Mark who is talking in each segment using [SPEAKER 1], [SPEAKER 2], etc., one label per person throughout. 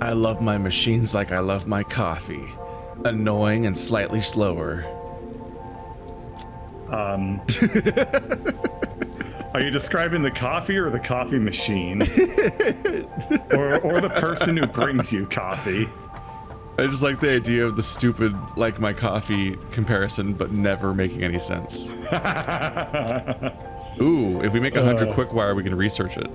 [SPEAKER 1] I love my machines like I love my coffee. Annoying and slightly slower.
[SPEAKER 2] Are you describing the coffee or the coffee machine? or the person who brings you coffee?
[SPEAKER 1] I just like the idea of the stupid like my coffee comparison, but never making any sense. Ooh, if we make 100 quick wire, we can research it.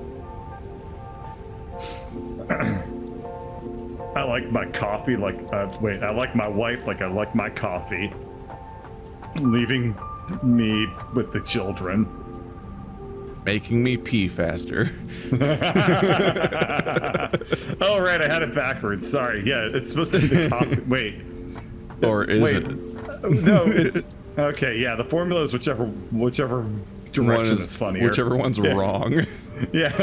[SPEAKER 2] I like my coffee like, wait, I like my wife like I like my coffee. Leaving me with the children.
[SPEAKER 1] Making me pee faster.
[SPEAKER 2] Oh, right, I had it backwards. Sorry. Yeah, it's supposed to be the coffee. Wait.
[SPEAKER 1] Or is it?
[SPEAKER 2] No, it's... Okay, yeah, the formula is whichever direction is funnier.
[SPEAKER 1] Whichever one's wrong.
[SPEAKER 2] Yeah.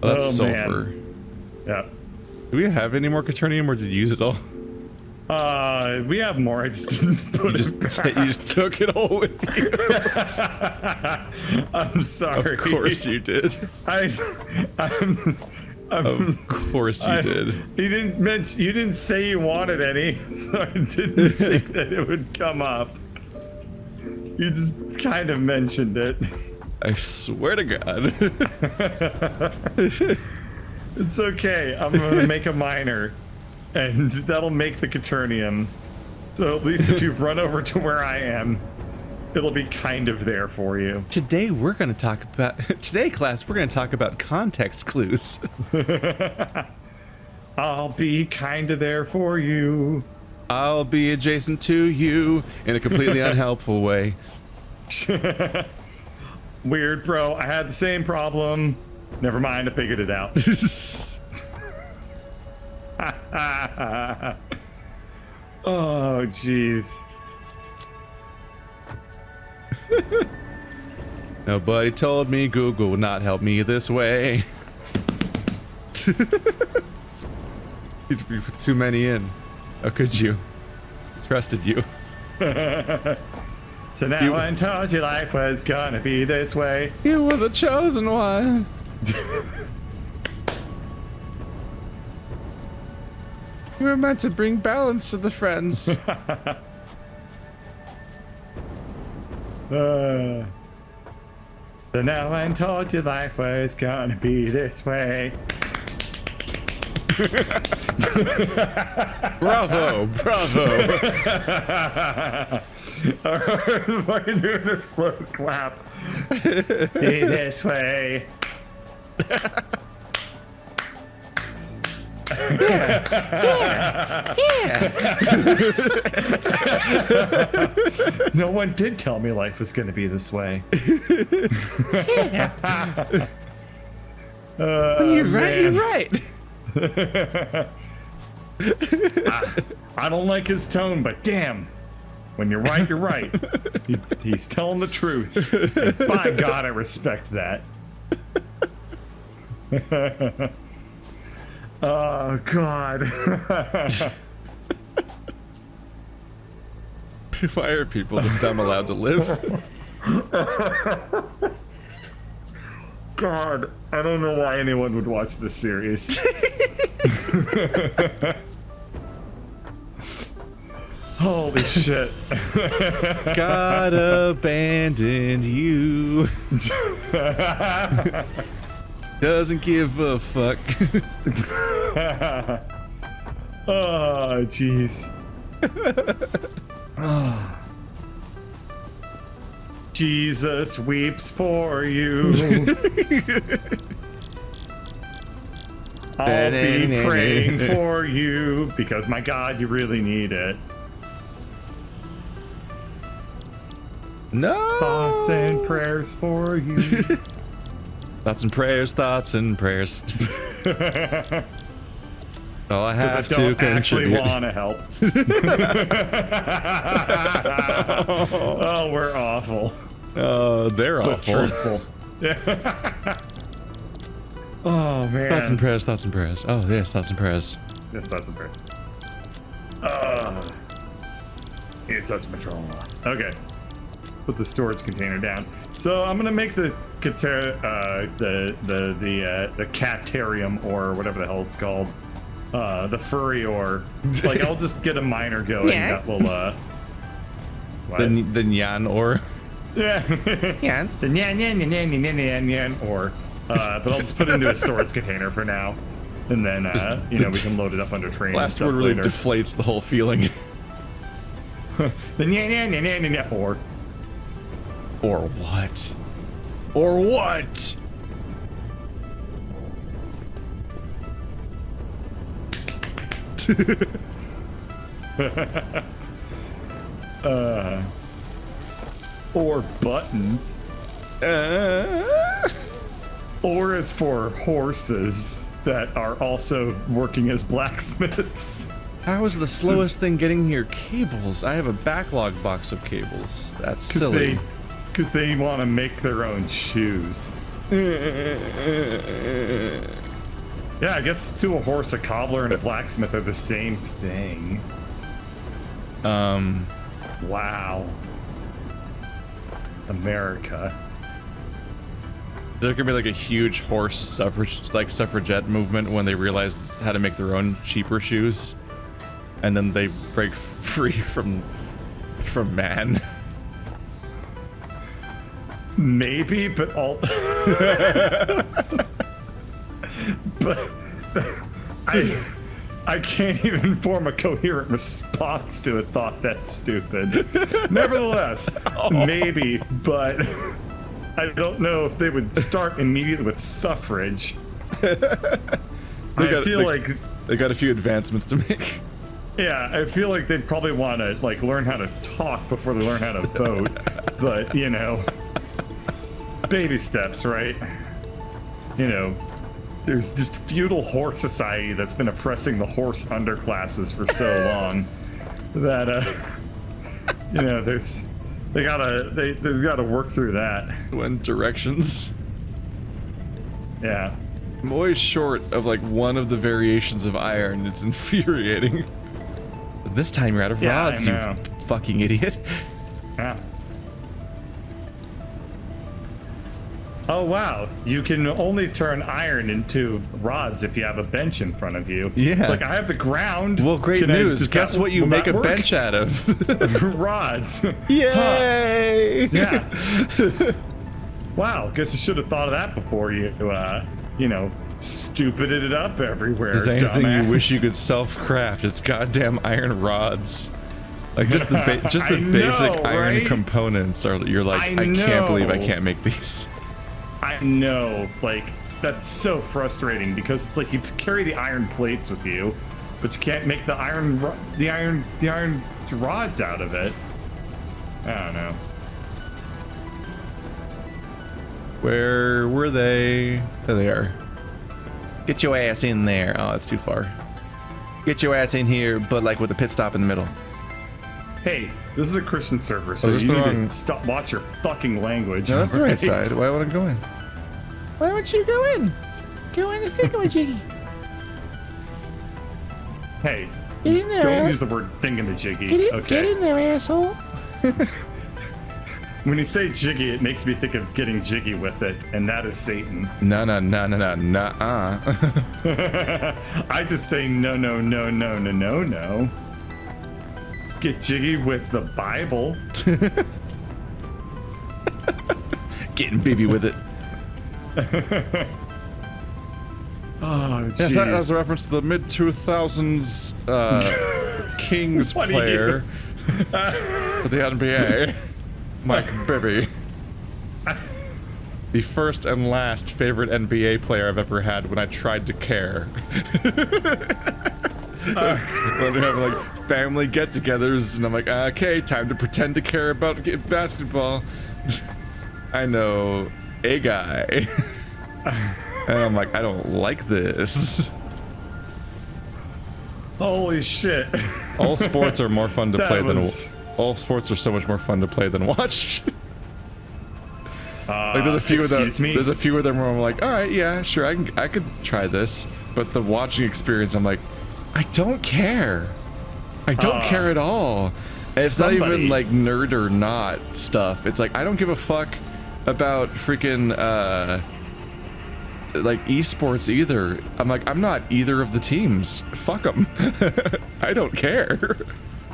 [SPEAKER 1] That's sulfur.
[SPEAKER 2] Man. Yeah.
[SPEAKER 1] Do we have any more Quaternium, or did you use it all?
[SPEAKER 2] We have more. I just didn't put it back.
[SPEAKER 1] You just took it all with you.
[SPEAKER 2] I'm sorry.
[SPEAKER 1] Of course you did. Of course you did.
[SPEAKER 2] You didn't say you wanted any, so I didn't think that it would come up. You just kind of mentioned it.
[SPEAKER 1] I swear to God.
[SPEAKER 2] It's okay. I'm gonna make a miner, and that'll make the Quaternium. So at least if you've run over to where I am, it'll be kind of there for you.
[SPEAKER 1] Today we're going to talk about class, we're going to talk about context clues.
[SPEAKER 2] I'll be kind of there for you.
[SPEAKER 1] I'll be adjacent to you in a completely unhelpful way.
[SPEAKER 2] Weird, bro. I had the same problem. Never mind, I figured it out. Oh, jeez.
[SPEAKER 1] Nobody told me Google would not help me this way. You put too many in. How could you? Trusted you.
[SPEAKER 2] So now I told you life was gonna be this way.
[SPEAKER 1] You were the chosen one. You were meant to bring balance to the friends.
[SPEAKER 2] So now I told you life was gonna be this way.
[SPEAKER 1] Bravo, bravo.
[SPEAKER 2] We're doing a slow clap. Be this way. Yeah. No one did tell me life was going to be this way.
[SPEAKER 1] You're right, you're right.
[SPEAKER 2] I don't like his tone, but damn, when you're right, you're right. He's telling the truth. And by God, I respect that. Oh, God.
[SPEAKER 1] Why are people this dumb allowed to live?
[SPEAKER 2] God, I don't know why anyone would watch this series. Holy shit.
[SPEAKER 1] God abandoned you. Doesn't give a fuck.
[SPEAKER 2] Oh, jeez. Jesus weeps for you. I'll be praying for you because, my God, you really need it.
[SPEAKER 1] No.
[SPEAKER 2] Thoughts and prayers for you.
[SPEAKER 1] Thoughts and prayers, thoughts and prayers. All I have to
[SPEAKER 2] don't actually
[SPEAKER 1] contribute.
[SPEAKER 2] want to help. Oh, we're awful.
[SPEAKER 1] They're
[SPEAKER 2] But
[SPEAKER 1] awful.
[SPEAKER 2] truthful. Oh, man.
[SPEAKER 1] Thoughts and prayers, thoughts and prayers. Oh, yes, thoughts and prayers.
[SPEAKER 2] Yes, that's a prayers. It's us patrol. Okay. Put the storage container down. So I'm gonna make the catarium or whatever the hell it's called, the furry ore. Like I'll just get a miner going that will what?
[SPEAKER 1] The nyan ore.
[SPEAKER 2] Yeah.
[SPEAKER 3] Yeah.
[SPEAKER 2] The nyan ore. But I'll just put it into a storage container for now, and then we can load it up under train.
[SPEAKER 1] Last word really deflates the whole feeling.
[SPEAKER 2] The nyan ore.
[SPEAKER 1] Or what? Or what?
[SPEAKER 2] Or buttons. Or is for horses that are also working as blacksmiths.
[SPEAKER 1] How is the slowest thing getting here? Cables. I have a backlog box of cables. That's silly.
[SPEAKER 2] Because they want to make their own shoes. Yeah, I guess to a horse, a cobbler and a blacksmith are the same thing. Wow. America.
[SPEAKER 1] There could be like a huge horse suffragette movement when they realize how to make their own cheaper shoes, and then they break free from man.
[SPEAKER 2] Maybe, but but I can't even form a coherent response to a thought that's stupid. Nevertheless, maybe, but I don't know if they would start immediately with suffrage.
[SPEAKER 1] They got a few advancements to make.
[SPEAKER 2] Yeah, I feel like they'd probably want to learn how to talk before they learn how to vote. But baby steps, right? There's just feudal horse society that's been oppressing the horse underclasses for so long that there's gotta work through that.
[SPEAKER 1] When directions.
[SPEAKER 2] Yeah.
[SPEAKER 1] I'm always short of one of the variations of iron. It's infuriating. But this time you're out of rods, you fucking idiot.
[SPEAKER 2] Yeah. Oh wow, you can only turn iron into rods if you have a bench in front of you.
[SPEAKER 1] Yeah.
[SPEAKER 2] It's like I have the ground.
[SPEAKER 1] Well, great news. Guess what you make a bench out of?
[SPEAKER 2] Rods.
[SPEAKER 1] Yay!
[SPEAKER 2] Huh. Yeah. Wow, guess you should have thought of that before you stupided it up everywhere.
[SPEAKER 1] Is there anything
[SPEAKER 2] dumbass.
[SPEAKER 1] you wish you could self-craft? It's goddamn iron rods. Just the basic iron
[SPEAKER 2] right?
[SPEAKER 1] components are. You're like, I can't believe I can't make these.
[SPEAKER 2] I know, that's so frustrating because it's like you carry the iron plates with you, but you can't make the iron rods out of it. I don't know.
[SPEAKER 1] Where were they? There they are. Get your ass in there. Oh, that's too far. Get your ass in here, but with a pit stop in the middle.
[SPEAKER 2] Hey, this is a Christian server, so you need to watch your fucking language.
[SPEAKER 1] No, that's the right side. Why would I go in?
[SPEAKER 3] Why don't you go in? Go in the thingamajiggy.
[SPEAKER 2] Hey,
[SPEAKER 3] get in there.
[SPEAKER 2] Don't use the word thingamajiggy.
[SPEAKER 3] Get in there, asshole.
[SPEAKER 2] When you say jiggy, it makes me think of getting jiggy with it, and that is Satan.
[SPEAKER 1] No.
[SPEAKER 2] I just say no. Get jiggy with the Bible.
[SPEAKER 1] Getting baby with it.
[SPEAKER 2] Oh, jeez.
[SPEAKER 1] Yes, that was a reference to the mid-2000s Kings player for the NBA, Mike Bibby. The first and last favorite NBA player I've ever had when I tried to care. When we have family get-togethers, and I'm like, okay, time to pretend to care about basketball. I know a guy, and I'm like, I don't like this.
[SPEAKER 2] Holy shit!
[SPEAKER 1] All sports are more fun to play than all sports are so much more fun to play than watch. There's a few of them. There's a few of them where I'm like, all right, yeah, sure, I could try this, but the watching experience, I'm like, I don't care. I don't care at all. And it's not even nerd or not stuff. It's like, I don't give a fuck about freaking like esports either. I'm like, I'm not either of the teams. Fuck them. I don't care.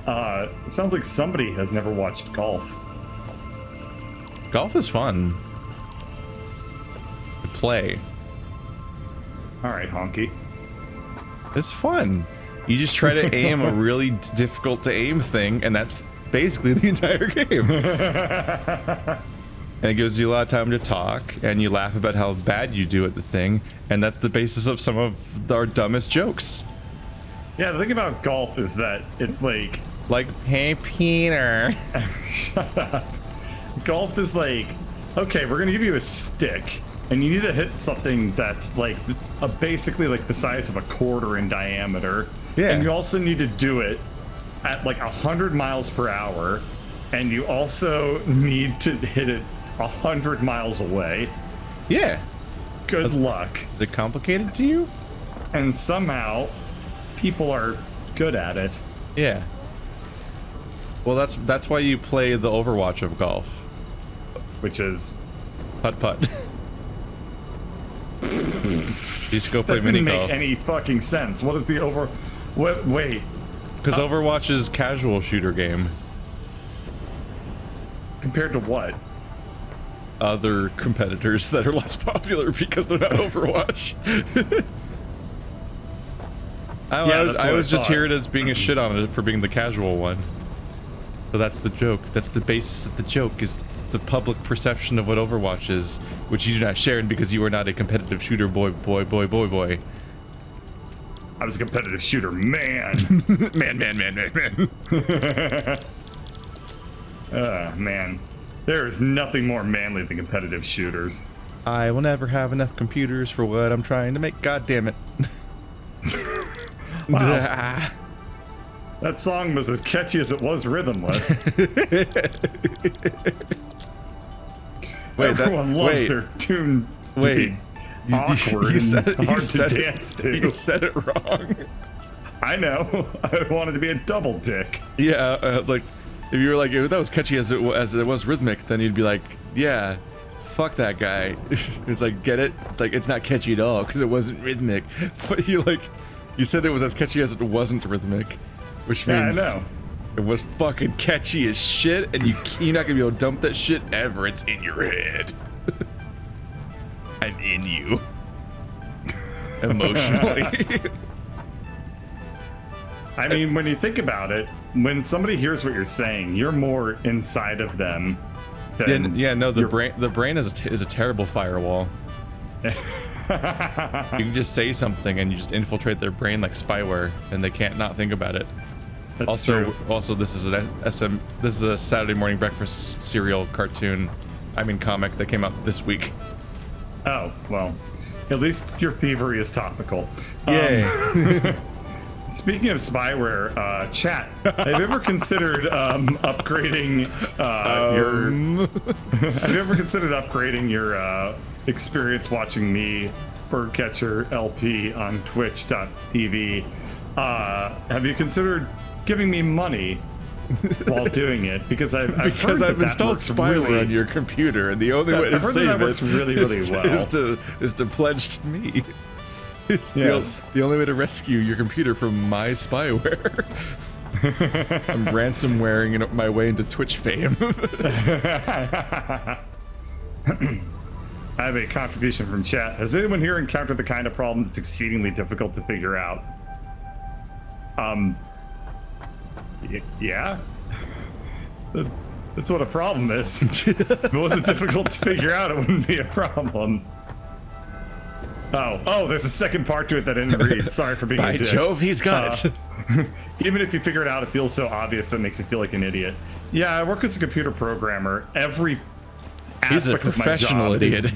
[SPEAKER 2] It sounds like somebody has never watched golf.
[SPEAKER 1] Golf is fun to play.
[SPEAKER 2] All right, honky.
[SPEAKER 1] It's fun. You just try to aim a really difficult to aim thing, and that's basically the entire game. And it gives you a lot of time to talk, and you laugh about how bad you do at the thing, and that's the basis of some of our dumbest jokes.
[SPEAKER 2] Yeah, the thing about golf is that it's like,
[SPEAKER 1] hey, Peter.
[SPEAKER 2] shut up. Golf is like, okay, we're gonna give you a stick, and you need to hit something that's like basically like the size of a quarter in diameter.
[SPEAKER 1] Yeah.
[SPEAKER 2] And you also need to do it at like 100 miles per hour, and you also need to hit it 100 miles away.
[SPEAKER 1] Yeah.
[SPEAKER 2] Good luck.
[SPEAKER 1] Is it complicated to you?
[SPEAKER 2] And somehow, people are good at it.
[SPEAKER 1] Yeah. Well, that's why you play the Overwatch of golf.
[SPEAKER 2] Which is...
[SPEAKER 1] Putt-putt. You just go play
[SPEAKER 2] that
[SPEAKER 1] mini
[SPEAKER 2] didn't
[SPEAKER 1] golf.
[SPEAKER 2] make any fucking sense. What is the wait.
[SPEAKER 1] Because Overwatch is casual shooter game.
[SPEAKER 2] Compared to what?
[SPEAKER 1] Other competitors that are less popular because they're not Overwatch. I was just hear it as being a shit on it for being the casual one. So that's the joke. That's the basis of the joke, is the public perception of what Overwatch is, which you do not share because you are not a competitive shooter boy.
[SPEAKER 2] I was a competitive shooter, man.
[SPEAKER 1] man.
[SPEAKER 2] Man. There is nothing more manly than competitive shooters.
[SPEAKER 1] I will never have enough computers for what I'm trying to make. God damn it.
[SPEAKER 2] Wow. That song was as catchy as it was rhythmless. Everyone loves their tunes to be awkward and hard to dance to.
[SPEAKER 1] You said it wrong.
[SPEAKER 2] I know. I wanted to be a double dick.
[SPEAKER 1] Yeah, I was like, if you were like, if that was catchy as it was rhythmic, then you'd be like, yeah, fuck that guy. It's like, get it? It's like, it's not catchy at all because it wasn't rhythmic. But you said it was as catchy as it wasn't rhythmic, which means
[SPEAKER 2] I know.
[SPEAKER 1] It was fucking catchy as shit, and you're not gonna be able to dump that shit ever. It's in your head. I'm in you. Emotionally.
[SPEAKER 2] I mean, when you think about it, when somebody hears what you're saying, you're more inside of them.
[SPEAKER 1] No, the brain is a terrible firewall. You can just say something and you just infiltrate their brain like spyware, and they can't not think about it.
[SPEAKER 2] That's true.
[SPEAKER 1] Also, this is a Saturday morning breakfast cereal cartoon. Comic that came out this week.
[SPEAKER 2] Oh, well, at least your thievery is topical.
[SPEAKER 1] Yay.
[SPEAKER 2] Speaking of spyware, chat, have you ever considered upgrading have you ever considered upgrading your experience watching me, Birdcatcher LP, on twitch.tv? Have you considered giving me money while doing it? Because I've
[SPEAKER 1] installed spyware on your computer, and the only way to save it
[SPEAKER 2] works really well
[SPEAKER 1] is to pledge to me. It's the only way to rescue your computer from my spyware. I'm ransomwaring my way into Twitch fame.
[SPEAKER 2] I have a contribution from chat. Has anyone here encountered the kind of problem that's exceedingly difficult to figure out? Yeah. That's what a problem is. If it wasn't difficult to figure out, it wouldn't be a problem. Oh, there's a second part to it that I didn't read. Sorry for being a dick.
[SPEAKER 1] By Jove, he's got it.
[SPEAKER 2] Even if you figure it out, it feels so obvious that it makes you feel like an idiot. Yeah, I work as a computer programmer. Every
[SPEAKER 1] He's a professional idiot.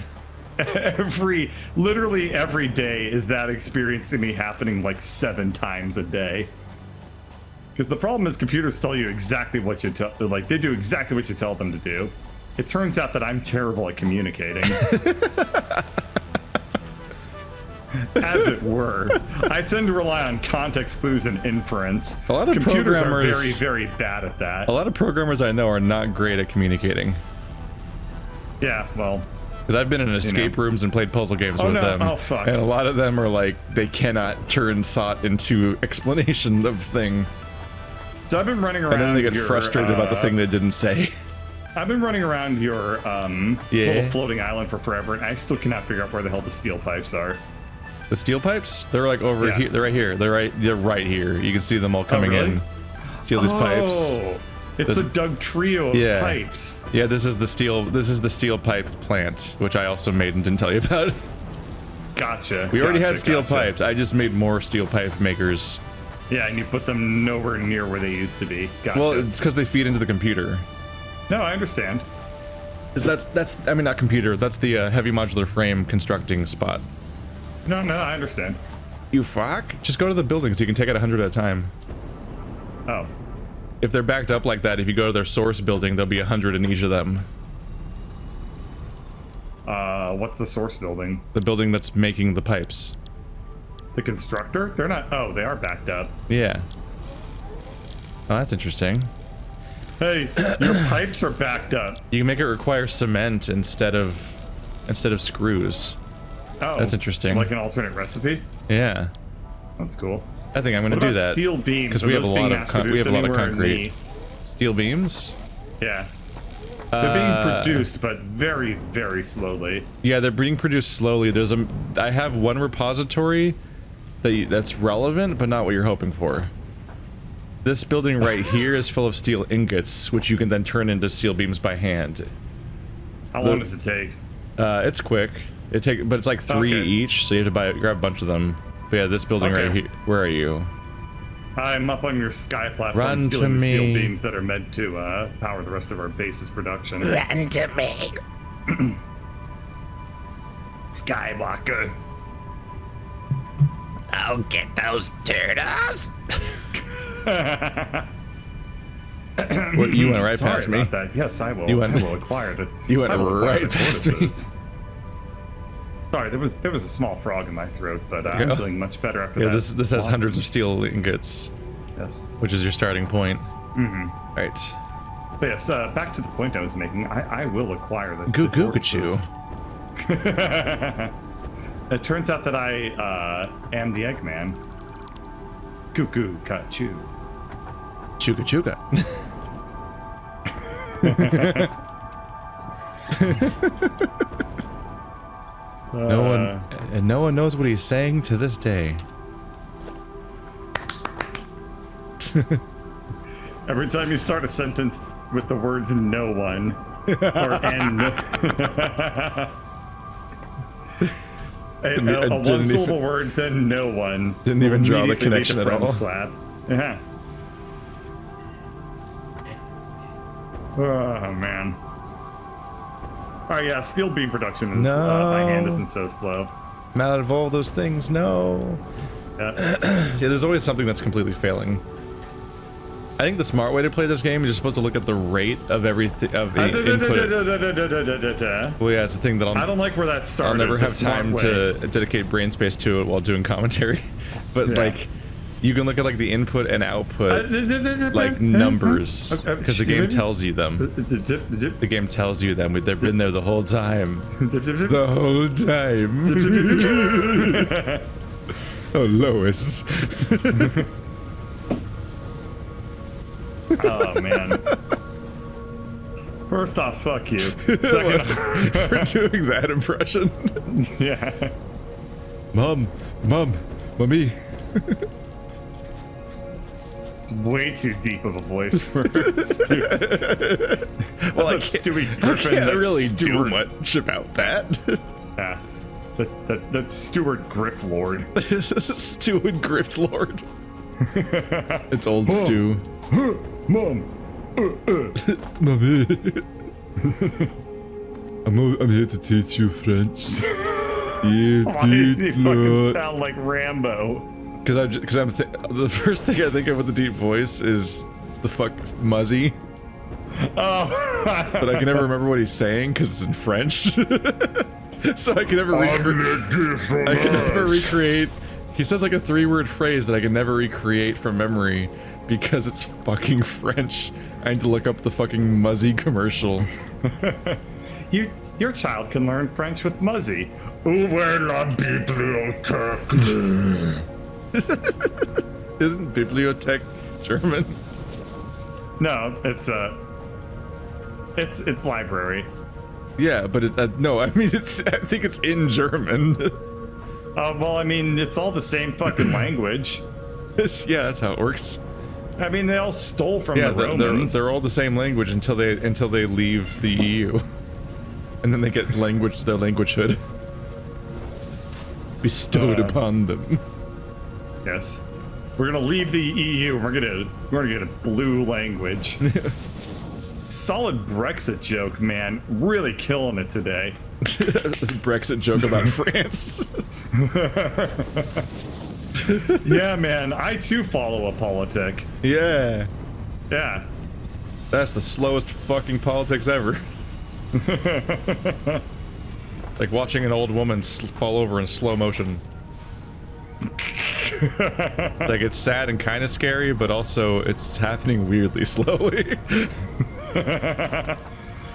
[SPEAKER 2] Literally every day is that experience to me happening like 7 times a day. Because the problem is computers tell you exactly what you tell, like they do exactly what you tell them to do. It turns out that I'm terrible at communicating. As it were. I tend to rely on context clues and inference.
[SPEAKER 1] A lot of
[SPEAKER 2] computers are
[SPEAKER 1] programmers
[SPEAKER 2] very, very bad at that.
[SPEAKER 1] A lot of programmers I know are not great at communicating.
[SPEAKER 2] Yeah, well.
[SPEAKER 1] Because I've been in escape rooms and played puzzle games with them.
[SPEAKER 2] Oh, fuck.
[SPEAKER 1] And a lot of them are like, they cannot turn thought into explanation of thing.
[SPEAKER 2] So I've been running around.
[SPEAKER 1] And then they get frustrated about the thing they didn't say.
[SPEAKER 2] I've been running around your
[SPEAKER 1] Yeah.
[SPEAKER 2] little floating island for forever, and I still cannot figure out where the hell the steel pipes are.
[SPEAKER 1] The steel pipes? They're like over
[SPEAKER 2] Yeah.
[SPEAKER 1] here. They're right here. They're right here. You can see them all coming
[SPEAKER 2] really?
[SPEAKER 1] in. See all these pipes?
[SPEAKER 2] It's
[SPEAKER 1] This-
[SPEAKER 2] a Doug trio of
[SPEAKER 1] Yeah.
[SPEAKER 2] pipes.
[SPEAKER 1] Yeah, this is the steel pipe plant, which I also made and didn't tell you about.
[SPEAKER 2] Gotcha.
[SPEAKER 1] We already had steel
[SPEAKER 2] gotcha.
[SPEAKER 1] pipes. I just made more steel pipe makers.
[SPEAKER 2] Yeah, and you put them nowhere near where they used to be. Gotcha.
[SPEAKER 1] Well, it's because they feed into the computer.
[SPEAKER 2] No, I understand.
[SPEAKER 1] That's I mean, not computer. That's the heavy modular frame constructing spot.
[SPEAKER 2] No, I understand.
[SPEAKER 1] You fuck? Just go to the buildings. You can take out 100 at a time.
[SPEAKER 2] Oh.
[SPEAKER 1] If they're backed up like that, if you go to their source building, there'll be 100 in each of them.
[SPEAKER 2] What's the source building?
[SPEAKER 1] The building that's making the pipes.
[SPEAKER 2] The constructor? They're not. Oh, they are backed up.
[SPEAKER 1] Yeah. Oh, that's interesting.
[SPEAKER 2] Hey, your pipes are backed up.
[SPEAKER 1] You can make it require cement instead of screws.
[SPEAKER 2] Oh,
[SPEAKER 1] That's interesting.
[SPEAKER 2] Like an alternate recipe?
[SPEAKER 1] Yeah.
[SPEAKER 2] That's cool.
[SPEAKER 1] I think I'm
[SPEAKER 2] What
[SPEAKER 1] gonna do
[SPEAKER 2] about
[SPEAKER 1] that.
[SPEAKER 2] steel beams?
[SPEAKER 1] Because
[SPEAKER 2] Are
[SPEAKER 1] we have a
[SPEAKER 2] those being
[SPEAKER 1] lot of
[SPEAKER 2] mass-produced anywhere in
[SPEAKER 1] concrete. Steel beams?
[SPEAKER 2] Yeah. They're being produced, but very, very slowly.
[SPEAKER 1] Yeah, they're being produced slowly. I have one repository that's relevant, but not what you're hoping for. This building right here is full of steel ingots, which you can then turn into steel beams by hand.
[SPEAKER 2] How long does it take?
[SPEAKER 1] It's quick. But it's like 3
[SPEAKER 2] Okay.
[SPEAKER 1] each, so you have to grab a bunch of them. But yeah, this building right
[SPEAKER 2] Okay.
[SPEAKER 1] here. Where are you?
[SPEAKER 2] I'm up on your sky platform,
[SPEAKER 1] Run to
[SPEAKER 2] stealing the steel
[SPEAKER 1] me.
[SPEAKER 2] beams that are meant to power the rest of our base's production.
[SPEAKER 3] Run to me.
[SPEAKER 2] Skywalker.
[SPEAKER 3] I'll get those turtles.
[SPEAKER 1] What, you went right
[SPEAKER 2] Sorry
[SPEAKER 1] past me.
[SPEAKER 2] about that. Yes, I will.
[SPEAKER 1] You went-
[SPEAKER 2] I will acquire it.
[SPEAKER 1] you went
[SPEAKER 2] I will acquire
[SPEAKER 1] right
[SPEAKER 2] the
[SPEAKER 1] past me.
[SPEAKER 2] tortoises. Sorry, there was a small frog in my throat, but I'm
[SPEAKER 1] Yeah.
[SPEAKER 2] feeling much better after
[SPEAKER 1] Yeah,
[SPEAKER 2] that.
[SPEAKER 1] this has hundreds of steel ingots,
[SPEAKER 2] Yes.
[SPEAKER 1] which is your starting point.
[SPEAKER 2] Mm-hmm.
[SPEAKER 1] Right.
[SPEAKER 2] But yes, back to the point I was making. I will acquire the
[SPEAKER 1] Goo goo
[SPEAKER 2] tortoises.
[SPEAKER 1] choo.
[SPEAKER 2] It turns out that I am the Eggman. Goo goo choo.
[SPEAKER 1] Chuga chuga. No one knows what he's saying to this day.
[SPEAKER 2] Every time you start a sentence with the words "no one" or "n," a one-syllable word, then "no one."
[SPEAKER 1] Didn't even
[SPEAKER 2] will
[SPEAKER 1] draw the
[SPEAKER 2] immediately make
[SPEAKER 1] connection
[SPEAKER 2] the
[SPEAKER 1] at
[SPEAKER 2] friends
[SPEAKER 1] all.
[SPEAKER 2] Clap. Yeah. Oh man. Oh yeah, steel beam production is by hand isn't so slow.
[SPEAKER 1] I'm out of all those things, no.
[SPEAKER 2] Yeah.
[SPEAKER 1] Yeah, there's always something that's completely failing. I think the smart way to play this game is you're supposed to look at the rate of everything of the input. Well, yeah, it's the thing that
[SPEAKER 2] I don't like where that started.
[SPEAKER 1] I'll never
[SPEAKER 2] the
[SPEAKER 1] have
[SPEAKER 2] smart
[SPEAKER 1] time
[SPEAKER 2] way.
[SPEAKER 1] to dedicate brain space to it while doing commentary. But
[SPEAKER 2] Yeah.
[SPEAKER 1] like, you can look at like the input and output like numbers because the game tells you them. The game tells you them. They've been there the whole time. The whole time. Oh, Lois.
[SPEAKER 2] Oh man. First off, fuck you. Second,
[SPEAKER 1] For doing that impression.
[SPEAKER 2] yeah.
[SPEAKER 1] Mommy.
[SPEAKER 2] It's way too deep of a voice for Stewie.
[SPEAKER 1] Well, I
[SPEAKER 2] That's
[SPEAKER 1] can't,
[SPEAKER 2] Stewie
[SPEAKER 1] I
[SPEAKER 2] Griffin.
[SPEAKER 1] can't
[SPEAKER 2] That's
[SPEAKER 1] really do
[SPEAKER 2] Stuart.
[SPEAKER 1] much about that.
[SPEAKER 2] Yeah. That's Stuart Grifflord.
[SPEAKER 1] Stu and Grift Lord. It's old Stu.
[SPEAKER 2] Mom.
[SPEAKER 1] Mommy. I'm here to teach you French. Yeah,
[SPEAKER 2] Why does he fucking sound like Rambo?
[SPEAKER 1] Because the first thing I think of with the deep voice is the fuck Muzzy,
[SPEAKER 2] Oh.
[SPEAKER 1] but I can never remember what he's saying because it's in French. So I can never recreate. He says like a 3-word phrase that I can never recreate from memory because it's fucking French. I need to look up the fucking Muzzy commercial.
[SPEAKER 2] You Your child can learn French with Muzzy. Où est la bibliothèque?
[SPEAKER 1] Isn't bibliothèque German?
[SPEAKER 2] No, it's library.
[SPEAKER 1] Yeah, but no, I mean, I think it's in German.
[SPEAKER 2] Well, I mean, it's all the same fucking language.
[SPEAKER 1] Yeah, that's how it works.
[SPEAKER 2] I mean, they all stole from
[SPEAKER 1] Yeah,
[SPEAKER 2] the Romans.
[SPEAKER 1] they're all the same language until they leave the EU, and then they get their languagehood bestowed upon them.
[SPEAKER 2] Yes, we're gonna leave the EU. And we're gonna get a blue language. Solid Brexit joke, man. Really killing it today.
[SPEAKER 1] Brexit joke about France.
[SPEAKER 2] Yeah, man. I too follow a politic.
[SPEAKER 1] Yeah.
[SPEAKER 2] Yeah.
[SPEAKER 1] That's the slowest fucking politics ever. Like watching an old woman fall over in slow motion. Like, it's sad and kind of scary, but also it's happening weirdly slowly.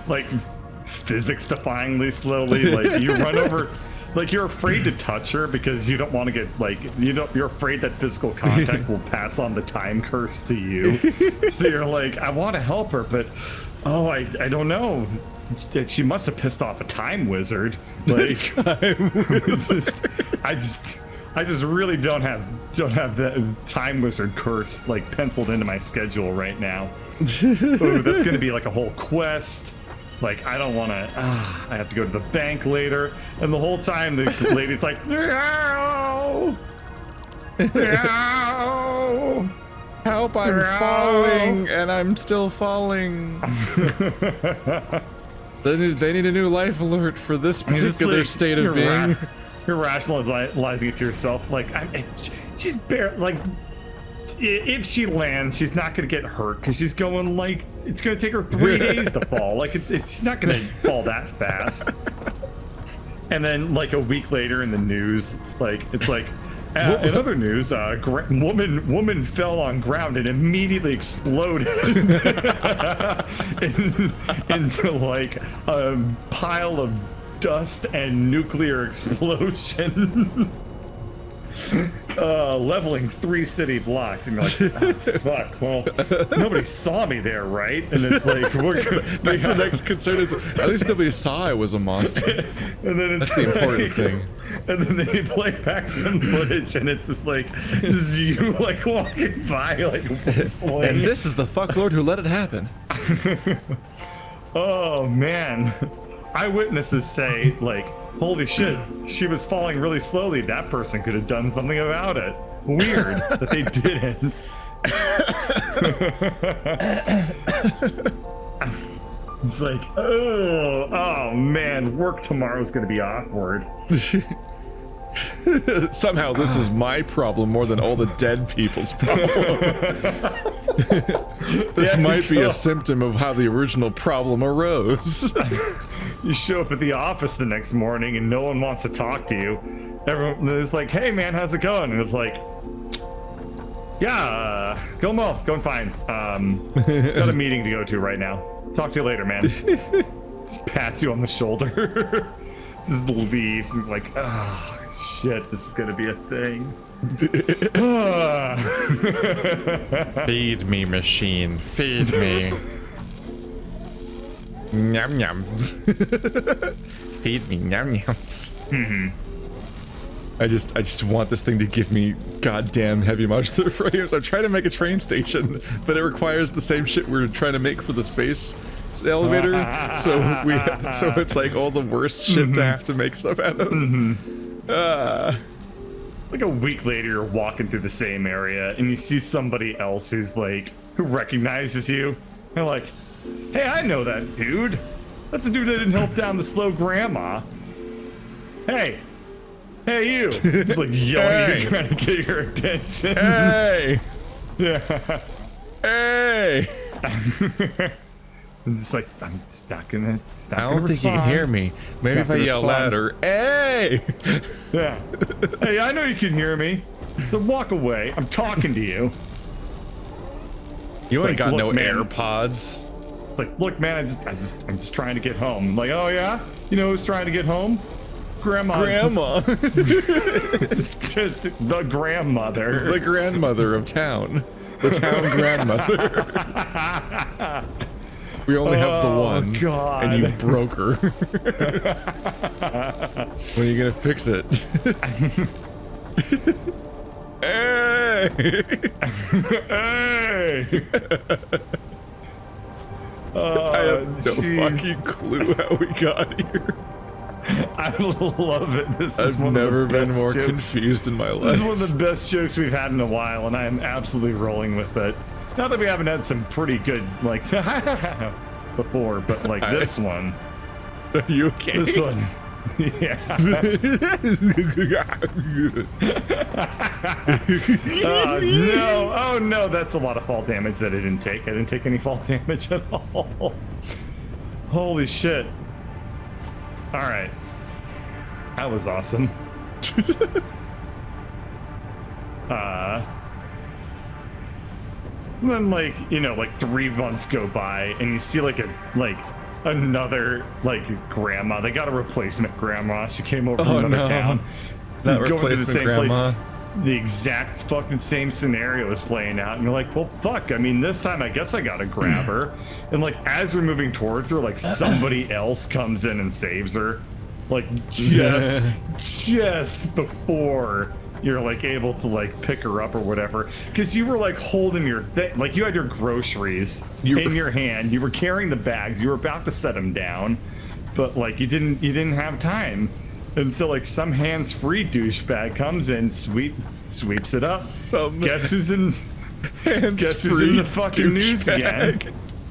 [SPEAKER 2] Like, physics-defyingly slowly. Like, you run over... Like, you're afraid to touch her because you don't want to get, like, you're afraid that physical contact will pass on the time curse to you. So you're like, I want to help her, but, oh, I don't know. She must have pissed off a time wizard. Like, I just really don't have the time wizard curse, like, penciled into my schedule right now. Ooh, that's gonna be like a whole quest. Like, I don't want to. I have to go to the bank later, and the whole time the lady's like, "No, no,
[SPEAKER 1] Help! I'm falling, and I'm still falling." They need a new life alert for this particular state of being.
[SPEAKER 2] You're rationalizing it to yourself. Like, she's like. If she lands, she's not gonna get hurt because she's going, like, it's gonna take her 3 days to fall. Like, it's not gonna fall that fast. And then, like, a week later in the news, like, it's like, in other news, woman fell on ground and immediately exploded into like a pile of dust and nuclear explosion. Leveling 3 city blocks, and you're like, oh, fuck, well, nobody saw me there, right? And it's like,
[SPEAKER 1] That's the next concern. Is at least nobody saw I was a monster.
[SPEAKER 2] And then it's
[SPEAKER 1] That's the important thing.
[SPEAKER 2] And then they play back some footage, and it's just like, this is you, like, walking by, like, whistling.
[SPEAKER 1] And this is the fucklord who let it happen.
[SPEAKER 2] Oh, man. Eyewitnesses say, like, holy shit, she was falling really slowly. That person could have done something about it. Weird that they didn't. It's like, oh man, work tomorrow's gonna be awkward.
[SPEAKER 1] Somehow this is my problem more than all the dead people's problem. This might be a symptom of how the original problem arose.
[SPEAKER 2] You show up at the office the next morning and no one wants to talk to you. Everyone is like, hey man, how's it going? And it's like, yeah, going well, going fine. Got a meeting to go to right now. Talk to you later, man. Just pats you on the shoulder. Just leaves and like, ah, oh, shit, this is gonna be a thing.
[SPEAKER 1] Feed me, machine, feed me. Nyam nyams. Feed me, nyam nyams. I just want this thing to give me goddamn heavy modular frames. I'm trying to make a train station, but it requires the same shit we're trying to make for the space elevator. So it's like all the worst shit to have to make stuff out of.
[SPEAKER 2] Like a week later, you're walking through the same area and you see somebody else who recognizes you. They're like, hey, I know that dude. That's the dude that didn't help down the slow grandma. Hey you. It's like yelling at you, trying to get your attention.
[SPEAKER 1] Hey!
[SPEAKER 2] Yeah.
[SPEAKER 1] Hey!
[SPEAKER 2] It's like, I'm not gonna
[SPEAKER 1] I don't think you can hear me. Maybe if I yell louder. Hey!
[SPEAKER 2] Yeah. Hey, I know you can hear me. Then walk away. I'm talking to you.
[SPEAKER 1] You ain't got no
[SPEAKER 2] man.
[SPEAKER 1] AirPods.
[SPEAKER 2] It's like, look, man, I'm just trying to get home. I'm like, oh yeah, you know who's trying to get home? Grandma. It's just the grandmother.
[SPEAKER 1] The grandmother of town. The town grandmother. We only have the one.
[SPEAKER 2] God.
[SPEAKER 1] And you broke her. When are you gonna fix it? Hey!
[SPEAKER 2] Hey!
[SPEAKER 1] I have no fucking clue how we got here.
[SPEAKER 2] I love it. This is
[SPEAKER 1] I've
[SPEAKER 2] one
[SPEAKER 1] never
[SPEAKER 2] of the
[SPEAKER 1] been
[SPEAKER 2] best
[SPEAKER 1] more
[SPEAKER 2] jokes.
[SPEAKER 1] confused in my life.
[SPEAKER 2] This is one of the best jokes we've had in a while, and I am absolutely rolling with it. Not that we haven't had some pretty good, like, before, but like this one.
[SPEAKER 1] Are you okay?
[SPEAKER 2] This one. Yeah. No. Oh no, that's a lot of fall damage that I didn't take. I didn't take any fall damage at all. Holy shit. Alright. That was awesome. Then like, you know, like 3 months go by and you see like another grandma. They got a replacement grandma. She came over from another town.
[SPEAKER 1] That
[SPEAKER 2] Going to the
[SPEAKER 1] replacement
[SPEAKER 2] same
[SPEAKER 1] grandma.
[SPEAKER 2] place. The exact fucking same scenario is playing out, and you're like, well, fuck. I mean, this time I guess I gotta grab her. And like, as we're moving towards her, like somebody else comes in and saves her, like just before you're like able to like pick her up or whatever, because you were like holding your like you had your groceries in your hand, you were carrying the bags, you were about to set them down, but like you didn't have time. And so like some hands-free douchebag comes in, sweeps it up. Guess who's in the fucking news again?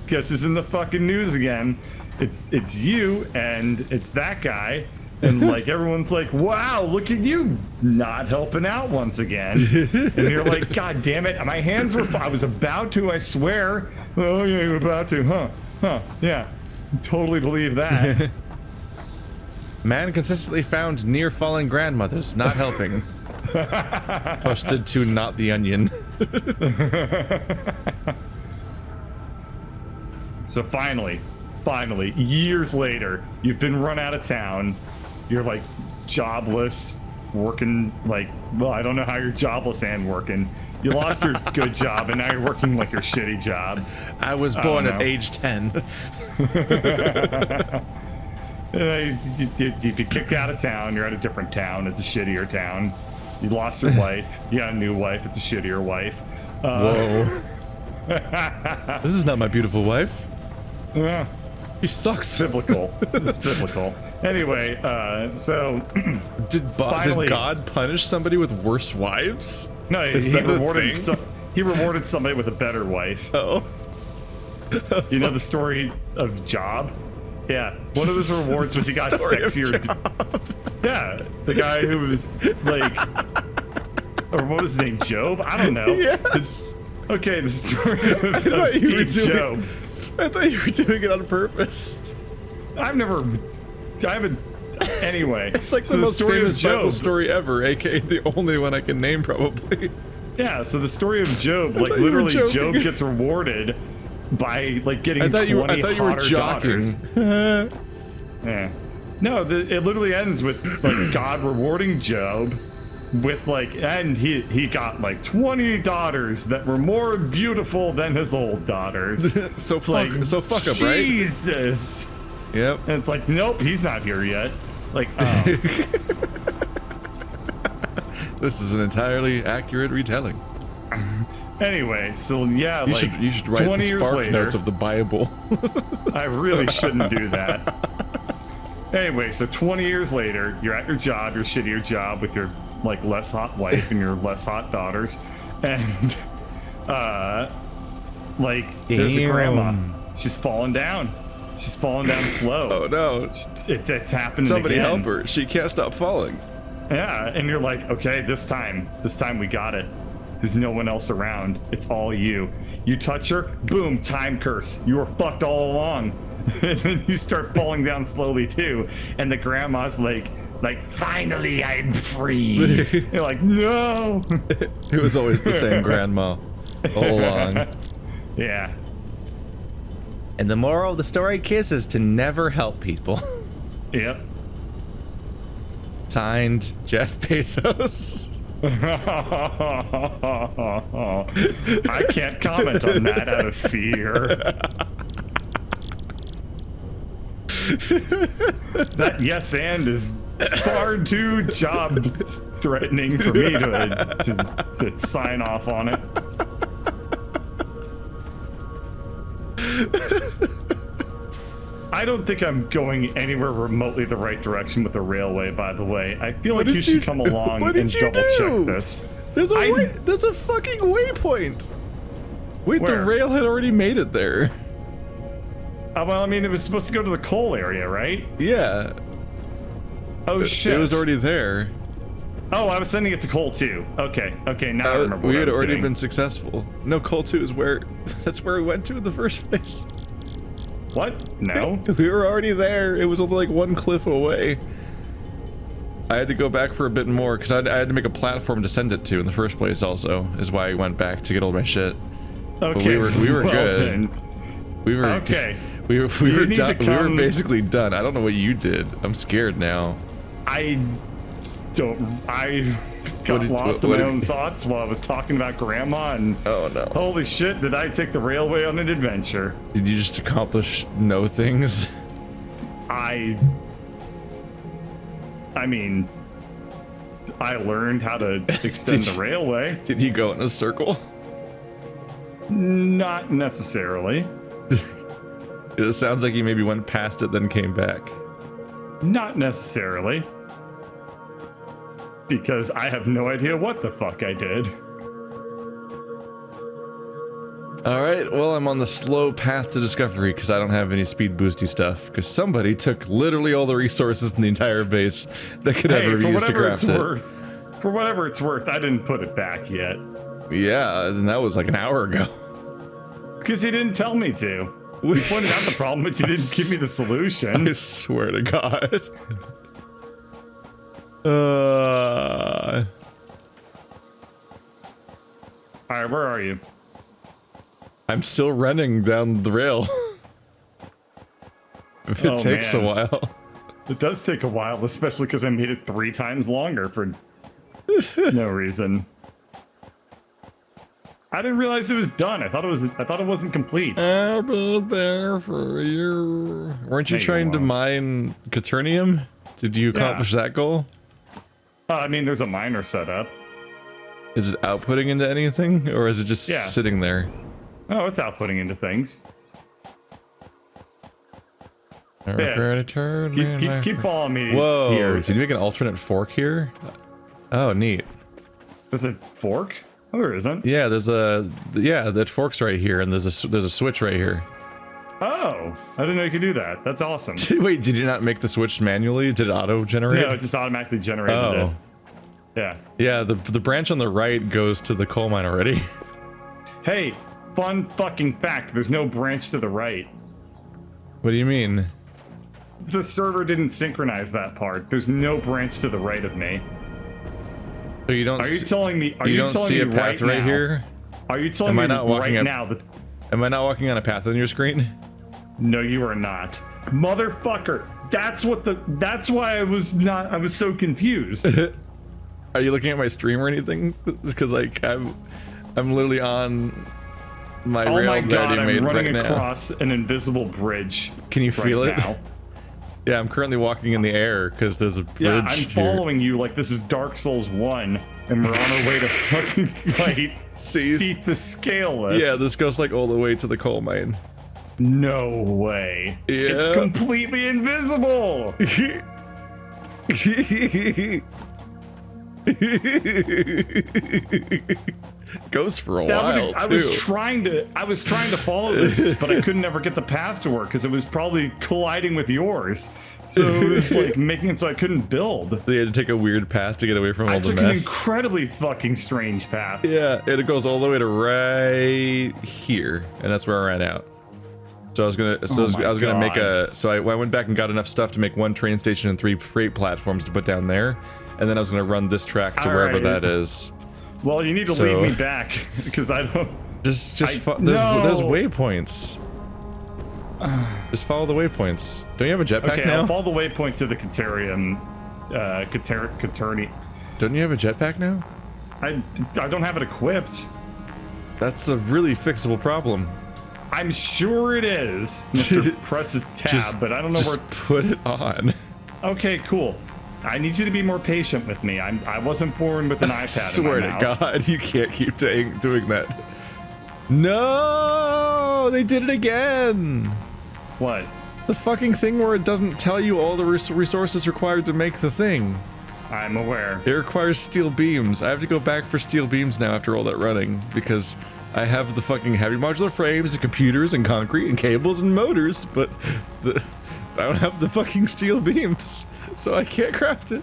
[SPEAKER 2] Guess who's in the fucking news again? It's you, and it's that guy. And like everyone's like, wow, look at you not helping out once again. And you're like, God damn it, my hands were I was about to, I swear. Oh yeah, you were about to, huh, yeah. Totally believe that.
[SPEAKER 1] Man consistently found near falling grandmothers, not helping. Posted to Not the Onion.
[SPEAKER 2] So finally, years later, you've been run out of town. You're like jobless, working like, well, I don't know how you're jobless and working. You lost your good job and now you're working like your shitty job.
[SPEAKER 1] I was born at age 10.
[SPEAKER 2] You'd be kicked out of town. You're at a different town. It's a shittier town. You lost your wife. You got a new wife. It's a shittier wife.
[SPEAKER 1] Whoa. This is not my beautiful wife.
[SPEAKER 2] Yeah.
[SPEAKER 1] He sucks.
[SPEAKER 2] Biblical. It's biblical. Anyway, so
[SPEAKER 1] Did God punish somebody with worse wives?
[SPEAKER 2] no,
[SPEAKER 1] Is
[SPEAKER 2] he
[SPEAKER 1] that a
[SPEAKER 2] rewarded
[SPEAKER 1] thing?
[SPEAKER 2] he rewarded somebody with a better wife.
[SPEAKER 1] Oh.
[SPEAKER 2] You know the story of Job? Yeah. One of his rewards was he got
[SPEAKER 1] Story of
[SPEAKER 2] sexier. Yeah, the guy who was like, or what was his name? Job? I don't know.
[SPEAKER 1] Yes.
[SPEAKER 2] Okay, the story of Steve Job.
[SPEAKER 1] I thought you were doing it on purpose.
[SPEAKER 2] I haven't. Anyway,
[SPEAKER 1] It's like
[SPEAKER 2] so
[SPEAKER 1] the most
[SPEAKER 2] story
[SPEAKER 1] famous
[SPEAKER 2] of Job.
[SPEAKER 1] Bible story ever, aka the only one I can name probably.
[SPEAKER 2] Yeah, so the story of Job, like
[SPEAKER 1] thought you were
[SPEAKER 2] literally,
[SPEAKER 1] joking.
[SPEAKER 2] Job gets rewarded by like getting
[SPEAKER 1] I thought
[SPEAKER 2] 20
[SPEAKER 1] you were
[SPEAKER 2] hotter
[SPEAKER 1] joking.
[SPEAKER 2] daughters. Yeah. No, it literally ends with like God rewarding Job with like, and he got like 20 daughters that were more beautiful than his old daughters.
[SPEAKER 1] So
[SPEAKER 2] It's
[SPEAKER 1] fuck, so fuck up, right?
[SPEAKER 2] Jesus.
[SPEAKER 1] Yep.
[SPEAKER 2] And it's like, nope, he's not here yet. Like, oh.
[SPEAKER 1] This is an entirely accurate retelling.
[SPEAKER 2] Anyway, so yeah,
[SPEAKER 1] You should write
[SPEAKER 2] 20
[SPEAKER 1] the
[SPEAKER 2] years
[SPEAKER 1] spark
[SPEAKER 2] later,
[SPEAKER 1] notes of the Bible.
[SPEAKER 2] I really shouldn't do that. Anyway, so 20 years later, you're at your job, your shittier job with your like less hot wife and your less hot daughters, and like there's a grandma. She's falling down. She's falling down slow.
[SPEAKER 1] Oh no.
[SPEAKER 2] It's happening
[SPEAKER 1] Somebody
[SPEAKER 2] again.
[SPEAKER 1] help her. She can't stop falling.
[SPEAKER 2] Yeah, and you're like, okay, this time we got it. There's no one else around. It's all you. You touch her, boom, time curse. You were fucked all along. And then you start falling down slowly too. And the grandma's like, finally I'm free. You're like, no.
[SPEAKER 1] It was always the same grandma all along.
[SPEAKER 2] Yeah.
[SPEAKER 1] And the moral of the story, kids, is to never help people.
[SPEAKER 2] Yep.
[SPEAKER 1] Signed, Jeff Bezos.
[SPEAKER 2] I can't comment on that out of fear. That yes and is far too job threatening for me to sign off on it. I don't think I'm going anywhere remotely the right direction with the railway, by the way. I feel like you should come along and double check this.
[SPEAKER 1] There's a fucking waypoint. Wait,
[SPEAKER 2] Where?
[SPEAKER 1] the rail had already made it there.
[SPEAKER 2] Well, I mean, it was supposed to go to the coal area, right?
[SPEAKER 1] Yeah.
[SPEAKER 2] Oh, shit.
[SPEAKER 1] It was already there.
[SPEAKER 2] Oh, I was sending it to coal 2. Okay, now I remember
[SPEAKER 1] We
[SPEAKER 2] what I
[SPEAKER 1] had
[SPEAKER 2] was
[SPEAKER 1] already
[SPEAKER 2] doing.
[SPEAKER 1] been successful. No, coal 2 is where... That's where we went to in the first place.
[SPEAKER 2] What? No?
[SPEAKER 1] We were already there. It was only like one cliff away. I had to go back for a bit more because I had to make a platform to send it to in the first place. Also, is why I went back to get all my shit.
[SPEAKER 2] Okay,
[SPEAKER 1] But we were
[SPEAKER 2] well
[SPEAKER 1] good.
[SPEAKER 2] Then.
[SPEAKER 1] We were
[SPEAKER 2] Okay.
[SPEAKER 1] We were
[SPEAKER 2] You need
[SPEAKER 1] done.
[SPEAKER 2] to
[SPEAKER 1] We were
[SPEAKER 2] come-
[SPEAKER 1] basically done. I don't know what you did. I'm scared now.
[SPEAKER 2] I got lost in my own thoughts while I was talking about Grandma, and
[SPEAKER 1] Oh no.
[SPEAKER 2] holy shit, did I take the railway on an adventure.
[SPEAKER 1] Did you just accomplish no things?
[SPEAKER 2] I mean, I learned how to extend
[SPEAKER 1] Did
[SPEAKER 2] the
[SPEAKER 1] you-
[SPEAKER 2] railway.
[SPEAKER 1] Did you go in a circle?
[SPEAKER 2] Not necessarily.
[SPEAKER 1] It sounds like you maybe went past it then came back.
[SPEAKER 2] Not necessarily. Because I have no idea what the fuck I did.
[SPEAKER 1] Alright, well, I'm on the slow path to discovery because I don't have any speed boosty stuff. Because somebody took literally all the resources in the entire base that could ever be
[SPEAKER 2] for
[SPEAKER 1] used to
[SPEAKER 2] whatever
[SPEAKER 1] craft
[SPEAKER 2] it's
[SPEAKER 1] it.
[SPEAKER 2] worth. For whatever it's worth, I didn't put it back yet.
[SPEAKER 1] Yeah, and that was like an hour ago.
[SPEAKER 2] Because he didn't tell me to. We pointed out the problem, but you didn't give me the solution.
[SPEAKER 1] I swear to God.
[SPEAKER 2] Alright, where are you?
[SPEAKER 1] I'm still running down the rail. If it
[SPEAKER 2] Oh,
[SPEAKER 1] takes a
[SPEAKER 2] man.
[SPEAKER 1] while.
[SPEAKER 2] It does take a while, especially because I made it 3 times longer for no reason. I didn't realize it was done. I thought it wasn't complete.
[SPEAKER 1] I've been there for a year. Weren't you
[SPEAKER 2] Hey,
[SPEAKER 1] trying to
[SPEAKER 2] wow.
[SPEAKER 1] mine Quaternium? Did you accomplish that goal?
[SPEAKER 2] I mean, there's a miner set up.
[SPEAKER 1] Is it outputting into anything, or is it just
[SPEAKER 2] Yeah.
[SPEAKER 1] sitting there?
[SPEAKER 2] Oh, it's outputting into things. Keep following me.
[SPEAKER 1] Whoa!
[SPEAKER 2] Here.
[SPEAKER 1] Did you make an alternate fork here? Oh, neat.
[SPEAKER 2] There's a fork? Oh, there isn't.
[SPEAKER 1] Yeah, that fork's right here, and there's a switch right here.
[SPEAKER 2] Oh, I didn't know you could do that. That's awesome.
[SPEAKER 1] Wait, did you not make the switch manually? Did it auto-generate?
[SPEAKER 2] No, it just automatically generated
[SPEAKER 1] Oh.
[SPEAKER 2] it. Yeah.
[SPEAKER 1] Yeah, the branch on the right goes to the coal mine already.
[SPEAKER 2] Hey, fun fucking fact. There's no branch to the right.
[SPEAKER 1] What do you mean?
[SPEAKER 2] The server didn't synchronize that part. There's no branch to the right of me.
[SPEAKER 1] So you don't?
[SPEAKER 2] Are you telling me? Are
[SPEAKER 1] you
[SPEAKER 2] you
[SPEAKER 1] don't
[SPEAKER 2] telling
[SPEAKER 1] see
[SPEAKER 2] me
[SPEAKER 1] a path right
[SPEAKER 2] now,
[SPEAKER 1] here?
[SPEAKER 2] Are you telling
[SPEAKER 1] Am I
[SPEAKER 2] me
[SPEAKER 1] not walking
[SPEAKER 2] right
[SPEAKER 1] up-
[SPEAKER 2] now that?
[SPEAKER 1] Am I not walking on a path on your screen?
[SPEAKER 2] No, you are not, motherfucker. That's why I was so confused.
[SPEAKER 1] Are you looking at my stream or anything? Because like I'm literally on my
[SPEAKER 2] Oh
[SPEAKER 1] rail
[SPEAKER 2] my
[SPEAKER 1] that
[SPEAKER 2] god,
[SPEAKER 1] I
[SPEAKER 2] I'm
[SPEAKER 1] made
[SPEAKER 2] running
[SPEAKER 1] right now.
[SPEAKER 2] across an invisible bridge.
[SPEAKER 1] Can you feel
[SPEAKER 2] right
[SPEAKER 1] it?
[SPEAKER 2] now.
[SPEAKER 1] Yeah, I'm currently walking in the air because there's a bridge
[SPEAKER 2] Yeah, I'm
[SPEAKER 1] here.
[SPEAKER 2] following you like this is Dark Souls 1, and we're on our way to fucking fight Seath the Scaleless.
[SPEAKER 1] Yeah, this goes like all the way to the coal mine.
[SPEAKER 2] No way.
[SPEAKER 1] Yeah.
[SPEAKER 2] It's completely invisible.
[SPEAKER 1] Goes for a
[SPEAKER 2] That
[SPEAKER 1] while
[SPEAKER 2] would-
[SPEAKER 1] too.
[SPEAKER 2] I was trying to follow this, but I couldn't ever get the path to work because it was probably colliding with yours. So it was like making it so I couldn't build.
[SPEAKER 1] They had to take a weird path to get away from all
[SPEAKER 2] I
[SPEAKER 1] the
[SPEAKER 2] took an
[SPEAKER 1] mess.
[SPEAKER 2] incredibly fucking strange path.
[SPEAKER 1] Yeah, it goes all the way to right here, and that's where I ran out. So I was gonna, I was gonna make
[SPEAKER 2] God.
[SPEAKER 1] a. So I went back and got enough stuff to make 1 train station and 3 freight platforms to put down there, and then I was gonna run this track to wherever
[SPEAKER 2] Alright.
[SPEAKER 1] that is.
[SPEAKER 2] Well, you need to
[SPEAKER 1] So-
[SPEAKER 2] lead me back because I don't.
[SPEAKER 1] Just
[SPEAKER 2] there's
[SPEAKER 1] there's waypoints. Just follow the waypoints. Don't you have a jetpack
[SPEAKER 2] Okay,
[SPEAKER 1] now?
[SPEAKER 2] I'll follow the waypoint to the Caterium. Caterni.
[SPEAKER 1] Don't you have a jetpack now?
[SPEAKER 2] I don't have it equipped.
[SPEAKER 1] That's a really fixable problem.
[SPEAKER 2] I'm sure it is. Mr. presses tab, but I don't know
[SPEAKER 1] just
[SPEAKER 2] where.
[SPEAKER 1] put it on.
[SPEAKER 2] Okay, cool. I need you to be more patient with me. I wasn't born with an iPad.
[SPEAKER 1] Swear
[SPEAKER 2] in my
[SPEAKER 1] to
[SPEAKER 2] mouth.
[SPEAKER 1] God, you can't keep doing that. No, they did it again.
[SPEAKER 2] What?
[SPEAKER 1] The fucking thing where it doesn't tell you all the resources required to make the thing.
[SPEAKER 2] I'm aware.
[SPEAKER 1] It requires steel beams. I have to go back for steel beams now after all that running because I have the fucking heavy modular frames and computers and concrete and cables and motors, but I don't have the fucking steel beams, so I can't craft it.